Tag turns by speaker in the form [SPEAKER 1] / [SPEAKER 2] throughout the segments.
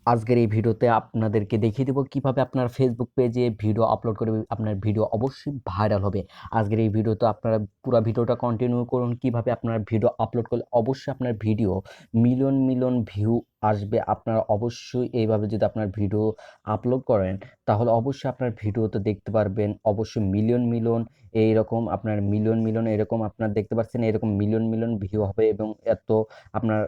[SPEAKER 1] আজকের এই ভিডিওতে আপনাদেরকে দেখিয়ে দেব কিভাবে আপনার ফেসবুক পেজে ভিডিও আপলোড করে আপনার ভিডিও অবশ্যই ভাইরাল হবে। আজকের এই ভিডিওতে আপনারা পুরো ভিডিওটা কন্টিনিউ করুন। কিভাবে আপনার ভিডিও আপলোড করলে অবশ্যই আপনার ভিডিও মিলিয়ন মিলিয়ন ভিউ আসবে। আপনারা অবশ্যই এইভাবে যদি আপনার ভিডিও আপলোড করেন তাহলে অবশ্যই আপনার ভিডিওতে দেখতে পারবেন অবশ্যই মিলিয়ন মিলিয়ন এইরকম আপনার মিলিয়ন মিলিয়ন এরকম আপনার দেখতে পাচ্ছেন এরকম মিলিয়ন মিলিয়ন ভিউ হবে এবং এত আপনার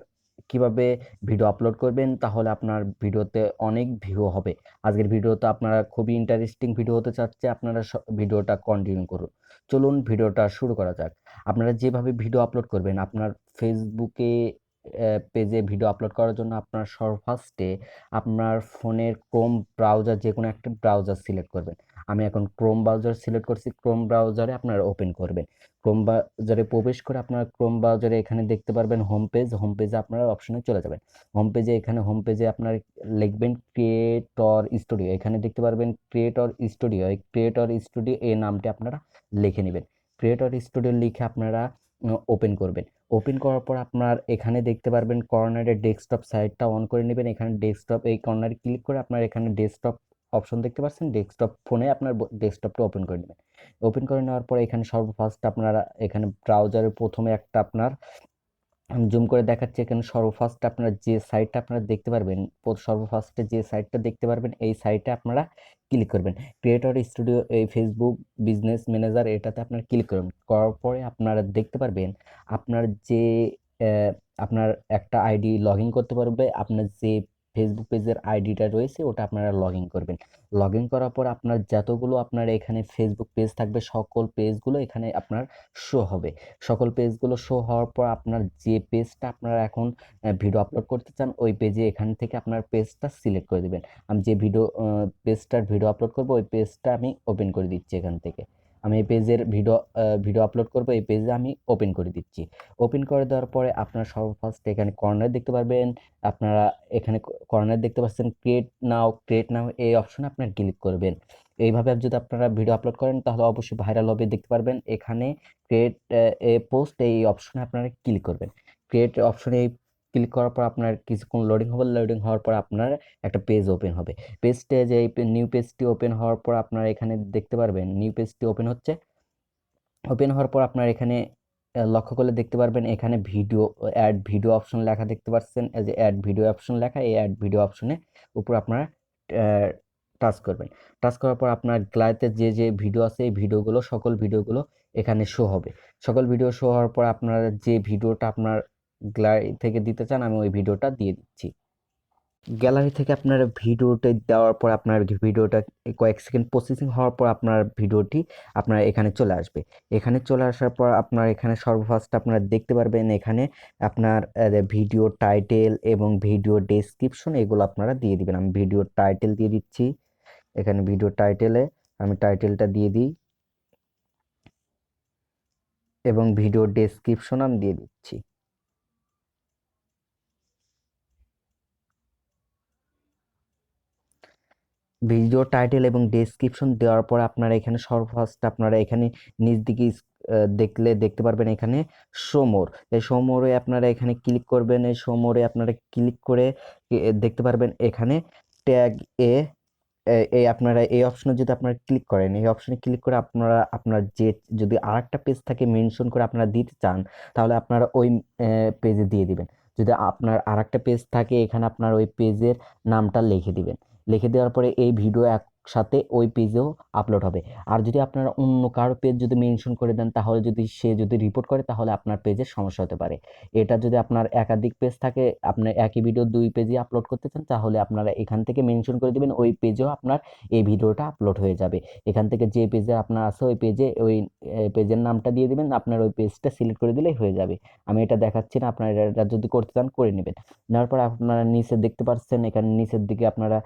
[SPEAKER 1] কিভাবে ভিডিও আপলোড করবেন তাহলে আপনার ভিডিওতে অনেক ভিউ হবে। আজকের ভিডিওতে আপনারা খুবই ইন্টারেস্টিং ভিডিও হতে চাচ্ছে, আপনারা ভিডিওটা কন্টিনিউ করুন। চলুন ভিডিওটা শুরু করা যাক। আপনারা যেভাবে ভিডিও আপলোড করবেন আপনার ফেসবুকে পেজে ভিডিও আপলোড করার জন্য আপনার সর্বফার্স্টে আপনার ফোনের ক্রোম ব্রাউজার যে কোনো একটা ব্রাউজার সিলেক্ট করবেন। আমি এখন ক্রোম ব্রাউজার সিলেক্ট করছি। ক্রোম ব্রাউজারে আপনারা ওপেন করবেন। ক্রোম ব্রাউজারে প্রবেশ করে আপনারা ক্রোম ব্রাউজারে এখানে দেখতে পারবেন হোম পেজ। হোম পেজে আপনারা অপশনে চলে যাবেন। হোম পেজে এখানে হোম পেজে আপনার লিখবেন ক্রিয়েটর স্টুডিও। এখানে দেখতে পারবেন ক্রিয়েটর স্টুডিও। এই ক্রিয়েটর স্টুডিও এই নামটি আপনারা লিখে নেবেন। ক্রিয়েটর স্টুডিও লিখে আপনারা ওপেন করবেন। ওপেন করার পর আপনার এখানে দেখতে পারবেন কর্নারে ডেস্কটপ সাইটটা অন করে নেবেন। এখানে ডেস্কটপ এই কর্নারে ক্লিক করে আপনার এখানে ডেস্কটপ অপশন দেখতে পাচ্ছেন। ডেস্কটপ ফোনে আপনার ডেস্কটপটা ওপেন করে নেবেন। ওপেন করে নেওয়ার পরে এখানে সর্বফার্স্ট আপনারা এখানে ব্রাউজারের প্রথমে একটা আপনার আমি জুম করে দেখাচ্ছি। এখানে সর্বফার্স্ট আপনারা যে সাইটটা আপনারা দেখতে পারবেন সর্বফার্স্টে যে সাইটটা দেখতে পারবেন এই সাইটে আপনারা ক্লিক করবেন। ক্রিয়েটর স্টুডিও এই ফেসবুক বিজনেস ম্যানেজার এটাতে আপনারা ক্লিক করবেন। করার পরে আপনারা দেখতে পারবেন আপনার যে আহ, আপনার একটা আইডি লগ ইন করতে পারবে। আপনার যে ফেসবুক পেজের আইডিটা রয়েছে ওটা আপনারা লগ ইন করবেন। লগ ইন করার পর আপনার যতগুলো আপনার এখানে ফেসবুক পেজ থাকবে সকল পেজগুলো এখানে আপনার শো হবে। সকল পেজগুলো শো হওয়ার পর আপনার যে পেজটা আপনারা এখন ভিডিও আপলোড করতে চান ওই পেজে এখান থেকে আপনার পেজটা সিলেক্ট করে দিবেন। আমি যে পেজটার ভিডিও আপলোড করব ওই পেজটা আমি ওপেন করে দিচ্ছি। এখান থেকে আমি এই পেজের ভিডিও আপলোড করব, এই পেজে আমি ওপেন করে দিচ্ছি। ওপেন করে দেওয়ার পরে আপনার সর্বফার্স্ট এখানে কর্নার দেখতে পারবেন। আপনারা এখানে কর্নার দেখতে পাচ্ছেন ক্রিয়েট নাও এই অপশনে আপনার ক্লিক করবেন। এইভাবে যদি আপনারা ভিডিও আপলোড করেন তাহলে অবশ্যই ভাইরাল হবে। দেখতে পারবেন এখানে ক্রিয়েট এ পোস্ট এই অপশনে আপনারা ক্লিক করবেন। ক্রিয়েট অপশনে ক্লিক করার পর আপনার কিছুক্ষণ লোডিং হবে। লোডিং হওয়ার পর আপনার একটা পেজ ওপেন হবে। পেজটা যে নিউ পেজটি ওপেন হওয়ার পর আপনারা এখানে দেখতে পারবেন নিউ পেজটি ওপেন হচ্ছে। ওপেন হওয়ার পর আপনার এখানে লক্ষ্য করলে দেখতে পারবেন এখানে অ্যাড ভিডিও অপশন লেখা দেখতে পাচ্ছেন। এই যে অ্যাড ভিডিও অপশন লেখা, এই অ্যাড ভিডিও অপশনে উপর আপনারা টাচ করবেন। টাচ করার পর আপনার গ্যালারিতে যে যে ভিডিও আছে এই ভিডিওগুলো সকল ভিডিওগুলো এখানে শো হবে। সকল ভিডিও শো হওয়ার পর আপনারা যে ভিডিওটা আপনার গ্যালারি থেকে দিতে চান আমি ওই ভিডিওটা দিয়ে দিচ্ছি। গ্যালারি থেকে আপনার ভিডিওটা দেওয়ার পর আপনার ভিডিওটা কয়েক সেকেন্ড প্রসেসিং হওয়ার পর আপনার ভিডিওটি আপনার এখানে চলে আসবে। এখানে চলে আসার পর আপনার এখানে সর্বফার্স্ট আপনারা দেখতে পারবেন এখানে আপনার ভিডিও টাইটেল এবং ভিডিও ডেসক্রিপশন এগুলো আপনারা দিয়ে দিবেন। আমি ভিডিও টাইটেল দিয়ে দিচ্ছি। এখানে ভিডিও টাইটেলে আমি টাইটেলটা দিয়ে দিই এবং ভিডিও ডেসক্রিপশন আমি দিয়ে দিচ্ছি। ভিডিও টাইটেল এবং ডেসক্রিপশন দেওয়ার পর আপনারা এখানে সর্বফার্স্ট আপনারা এখানে নিচ দিকে দেখলে দেখতে পারবেন এখানে শো মোর। এই শো মোরে আপনারা এখানে ক্লিক করবেন। এই শো মোরে আপনারা ক্লিক করে দেখতে পারবেন এখানে ট্যাগ এ এই আপনারা এই অপশনে যদি আপনারা ক্লিক করেন এই অপশনে ক্লিক করে আপনারা আপনার যে যদি আরেকটা পেজ থাকে মেনশন করে আপনারা দিতে চান তাহলে আপনারা ওই পেজে দিয়ে দিবেন। যদি আপনার আরেকটা পেজ থাকে এখানে আপনার ওই পেজের নামটা লিখে দিবেন। লিখে দেওয়ার পরে এই ভিডিও একসাথে ওই পেজেও আপলোড হবে। আর যদি আপনারা অন্য কারো পেজ যদি মেনশন করে দেন তাহলে সে যদি রিপোর্ট করে তাহলে আপনার পেজের সমস্যা হতে পারে। এটা যদি আপনার একাধিক পেজ থাকে আপনি একই ভিডিও দুই পেজে আপলোড করতে চান তাহলে আপনারা এখান থেকে মেনশন করে দিবেন ওই পেজেও আপনার এই ভিডিওটা আপলোড হয়ে যাবে। এখান থেকে যে পেজে আপনার আছে ওই পেজে ওই পেজের নামটা দিয়ে দিবেন। আপনার ওই পেজটা সিলেক্ট করে দিলেই হয়ে যাবে। আমি এটা দেখাচ্ছি না, আপনারা এটা যদি করতে চান করে নেবেন। নেওয়ার পর আপনারা নিচে দেখতে পাচ্ছেন এখানে নিচের দিকে আপনারা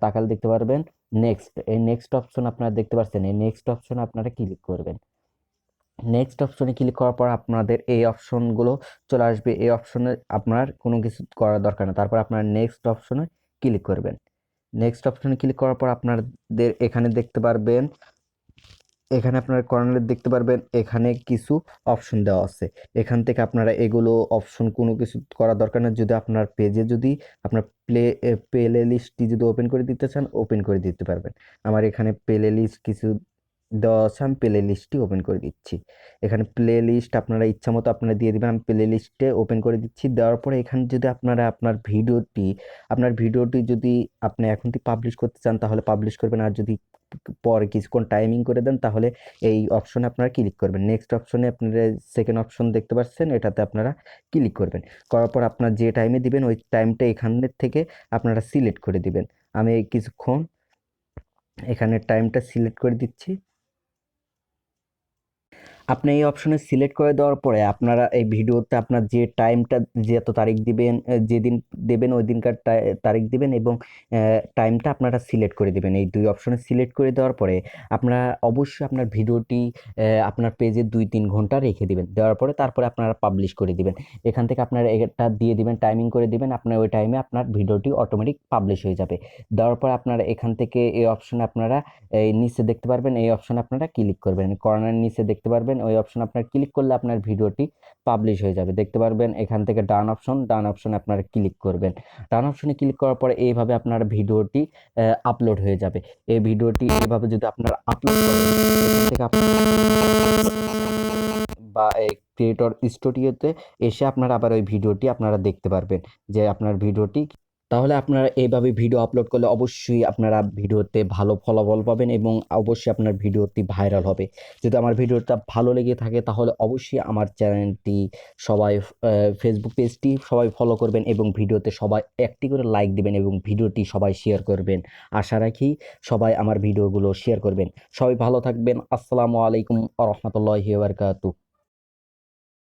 [SPEAKER 1] তাকালে দেখতে পারবেন নেক্সট। এই নেক্সট অপশন আপনারা দেখতে পাচ্ছেন। এই নেক্সট অপশনে আপনারা ক্লিক করবেন। নেক্সট অপশনে ক্লিক করার পর আপনাদের এই অপশনগুলো চলে আসবে। এই অপশনে আপনার কোনো কিছু করার দরকার না। তারপর আপনার নেক্সট অপশনে ক্লিক করবেন। নেক্সট অপশনে ক্লিক করার পর আপনাদের এখানে দেখতে পারবেন এখানে আপনারা কর্নারে দেখতে পারবেন, এখানে কিছু অপশন দেওয়া আছে। এখান থেকে আপনারা এগুলো অপশন কোনো কিছু করার দরকার নেই। যদি আপনার পেজে যদি আপনার প্লে লিস্টটি যদি ওপেন করে দিতে চান, ওপেন করে দিতে পারবেন। আমার এখানে প্লে লিস্ট কিছু দেওয়া আছে, আমি প্লে লিস্টটি ওপেন করে দিচ্ছি। এখানে প্লে লিস্ট আপনারা ইচ্ছা মতো আপনারা দিয়ে দিবেন। আমি প্লে লিস্টে ওপেন করে দিচ্ছি। দেওয়ার পরে এখানে যদি আপনারা আপনার ভিডিওটি যদি আপনি এখন থেকে পাবলিশ করতে চান তাহলে পাবলিশ করবেন, আর যদি পরে কিছুক্ষণ টাইমিং করে দেন তাহলে এই অপশনে আপনারা ক্লিক করবেন। নেক্সট অপশনে আপনারা সেকেন্ড অপশন দেখতে পাচ্ছেন, এটাতে আপনারা ক্লিক করবেন। করার পর আপনার যে টাইমে দিবেন ওই টাইমটা এখানের থেকে আপনারা সিলেক্ট করে দিবেন। আমি কিছুক্ষণ এখানে টাইমটা সিলেক্ট করে দিচ্ছি। আপনি এই অপশনে সিলেক্ট করে দেওয়ার পরে আপনারা এই ভিডিওতে আপনার যে টাইমটা, যত তারিখ দিবেন, যেদিন দেবেন ওই দিনকার তারিখ দিবেন এবং টাইমটা আপনারা সিলেক্ট করে দিবেন। এই দুই অপশনে সিলেক্ট করে দেওয়ার পরে আপনারা অবশ্যই আপনার ভিডিওটি আপনার পেজে 2-3 ঘন্টা রেখে দিবেন। দেওয়ার পরে তারপরে আপনারা পাবলিশ করে দিবেন। এখান থেকে আপনারা এটা দিয়ে দিবেন, টাইমিং করে দিবেন। আপনার ওই টাইমে আপনার ভিডিওটি অটোমেটিক পাবলিশ হয়ে যাবে। দেওয়ার পর আপনারা এখান থেকে এই অপশনে আপনারা এই নিচে দেখতে পারবেন, এই অপশনে আপনারা ক্লিক করবেন। কর্নার নিচে দেখতে পারবেন, ওই অপশন আপনারা ক্লিক করলে আপনার ভিডিওটি পাবলিশ হয়ে যাবে। দেখতে পারবেন এখান থেকে ডান অপশনে আপনারা ক্লিক করবেন। ডান অপশনে ক্লিক করার পরে এইভাবে আপনার ভিডিওটি আপলোড হয়ে যাবে। এই ভিডিওটি এইভাবে যদি আপনারা আপলোড করেন, এখান থেকে বা এই ক্রিয়েটর স্টুডিওতে এসে আপনারা আবার ওই ভিডিওটি আপনারা দেখতে পারবেন যে আপনার ভিডিওটি। তাহলে আপনারা এইভাবে ভিডিও আপলোড করলে অবশ্যই আপনারা ভিডিওতে ভালো ফলাফল পাবেন এবং অবশ্যই আপনার ভিডিওটি ভাইরাল হবে। যদি আমার ভিডিওটা ভালো লেগে থাকে তাহলে অবশ্যই আমার চ্যানেলটি সবাই, ফেসবুক পেজটি সবাই ফলো করবেন এবং ভিডিওতে সবাই একটি করে লাইক দিবেন এবং ভিডিওটি সবাই শেয়ার করবেন। আশা রাখি সবাই আমার ভিডিওগুলো শেয়ার করবেন। সবাই ভালো থাকবেন। আসসালামু আলাইকুম ওয়া রাহমাতুল্লাহি ওয়া বারাকাতুহু।